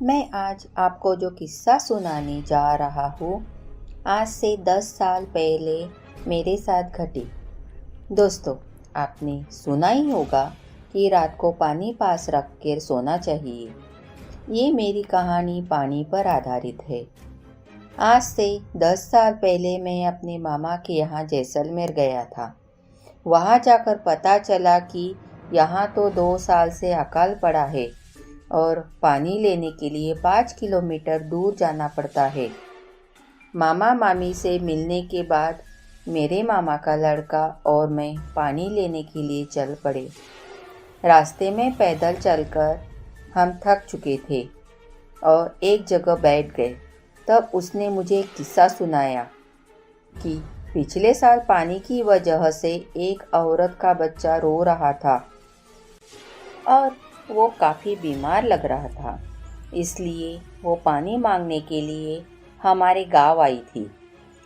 मैं आज आपको जो किस्सा सुनाने जा रहा हूँ आज से 10 साल पहले मेरे साथ घटी। दोस्तों, आपने सुना ही होगा कि रात को पानी पास रख कर सोना चाहिए। ये मेरी कहानी पानी पर आधारित है। आज से 10 साल पहले मैं अपने मामा के यहाँ जैसलमेर गया था। वहाँ जाकर पता चला कि यहाँ तो 2 साल से अकाल पड़ा है और पानी लेने के लिए 5 किलोमीटर दूर जाना पड़ता है। मामा मामी से मिलने के बाद मेरे मामा का लड़का और मैं पानी लेने के लिए चल पड़े। रास्ते में पैदल चलकर हम थक चुके थे और एक जगह बैठ गए। तब उसने मुझे एक किस्सा सुनाया कि पिछले साल पानी की वजह से एक औरत का बच्चा रो रहा था और वो काफ़ी बीमार लग रहा था, इसलिए वो पानी मांगने के लिए हमारे गांव आई थी,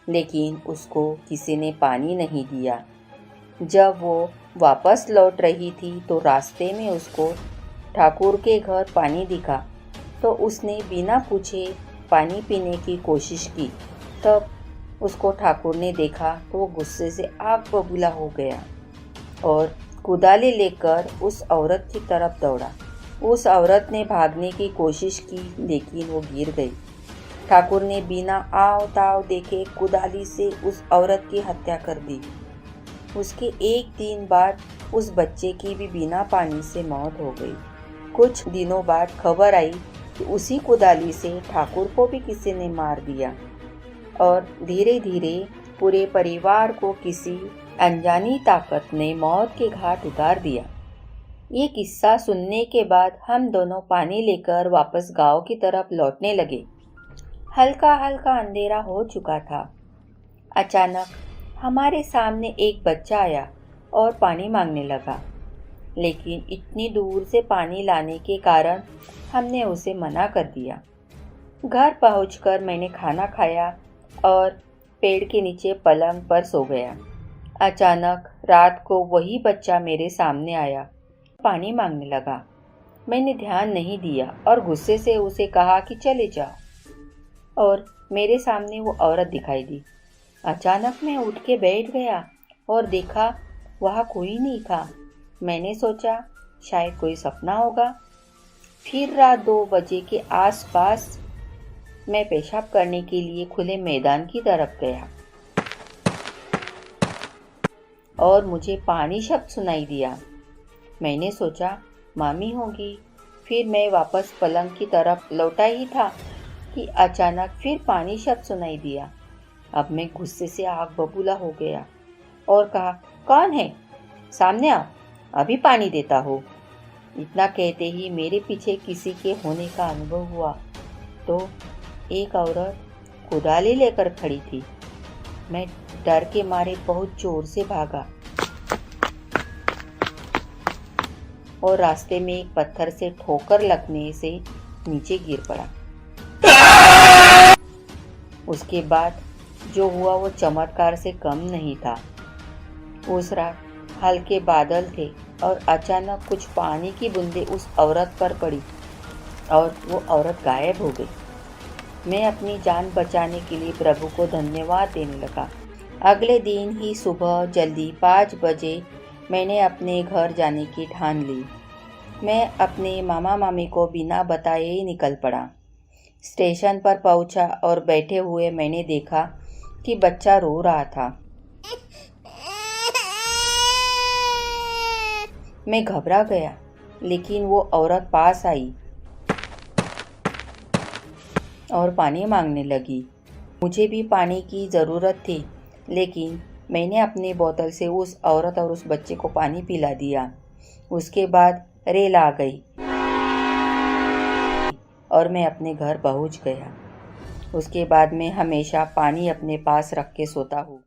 लेकिन उसको किसी ने पानी नहीं दिया। जब वो वापस लौट रही थी तो रास्ते में उसको ठाकुर के घर पानी दिखा, तो उसने बिना पूछे पानी पीने की कोशिश की। तब उसको ठाकुर ने देखा तो वो गुस्से से आग बबूला हो गया और कुदाली लेकर उस औरत की तरफ दौड़ा। उस औरत ने भागने की कोशिश की, लेकिन वो गिर गई। ठाकुर ने बिना आव ताव देखे कुदाली से उस औरत की हत्या कर दी। उसके एक दिन बाद उस बच्चे की भी बिना पानी से मौत हो गई। कुछ दिनों बाद खबर आई कि उसी कुदाली से ठाकुर को भी किसी ने मार दिया और धीरे धीरे पूरे परिवार को किसी अनजानी ताकत ने मौत के घाट उतार दिया। ये किस्सा सुनने के बाद हम दोनों पानी लेकर वापस गांव की तरफ लौटने लगे। हल्का हल्का अंधेरा हो चुका था। अचानक हमारे सामने एक बच्चा आया और पानी मांगने लगा, लेकिन इतनी दूर से पानी लाने के कारण हमने उसे मना कर दिया। घर पहुंचकर मैंने खाना खाया और पेड़ के नीचे पलंग पर सो गया। अचानक रात को वही बच्चा मेरे सामने आया, पानी मांगने लगा। मैंने ध्यान नहीं दिया और गुस्से से उसे कहा कि चले जाओ, और मेरे सामने वो औरत दिखाई दी। अचानक मैं उठ के बैठ गया और देखा वहाँ कोई नहीं था। मैंने सोचा शायद कोई सपना होगा। फिर रात 2 बजे के आसपास मैं पेशाब करने के लिए खुले मैदान की तरफ गया और मुझे पानी शब्द सुनाई दिया। मैंने सोचा मामी होगी। फिर मैं वापस पलंग की तरफ लौटा ही था कि अचानक फिर पानी शब्द सुनाई दिया। अब मैं गुस्से से आग बबूला हो गया और कहा, कौन है? सामने आओ, अभी पानी देता हो। इतना कहते ही मेरे पीछे किसी के होने का अनुभव हुआ तो एक औरत कुदाली लेकर खड़ी थी। मैं डर के मारे बहुत जोर से भागा और रास्ते में एक पत्थर से ठोकर लगने से नीचे गिर पड़ा। उसके बाद जो हुआ वो चमत्कार से कम नहीं था। उस रात हल्के बादल थे और अचानक कुछ पानी की बूंदें उस औरत पर पड़ी और वो औरत गायब हो गई। मैं अपनी जान बचाने के लिए प्रभु को धन्यवाद देने लगा। अगले दिन ही सुबह जल्दी 5 बजे मैंने अपने घर जाने की ठान ली। मैं अपने मामा मामी को बिना बताए ही निकल पड़ा। स्टेशन पर पहुंचा और बैठे हुए मैंने देखा कि बच्चा रो रहा था। मैं घबरा गया, लेकिन वो औरत पास आई और पानी मांगने लगी। मुझे भी पानी की ज़रूरत थी, लेकिन मैंने अपनी बोतल से उस औरत और उस बच्चे को पानी पिला दिया। उसके बाद रेल आ गई और मैं अपने घर पहुंच गया। उसके बाद मैं हमेशा पानी अपने पास रख के सोता हूँ।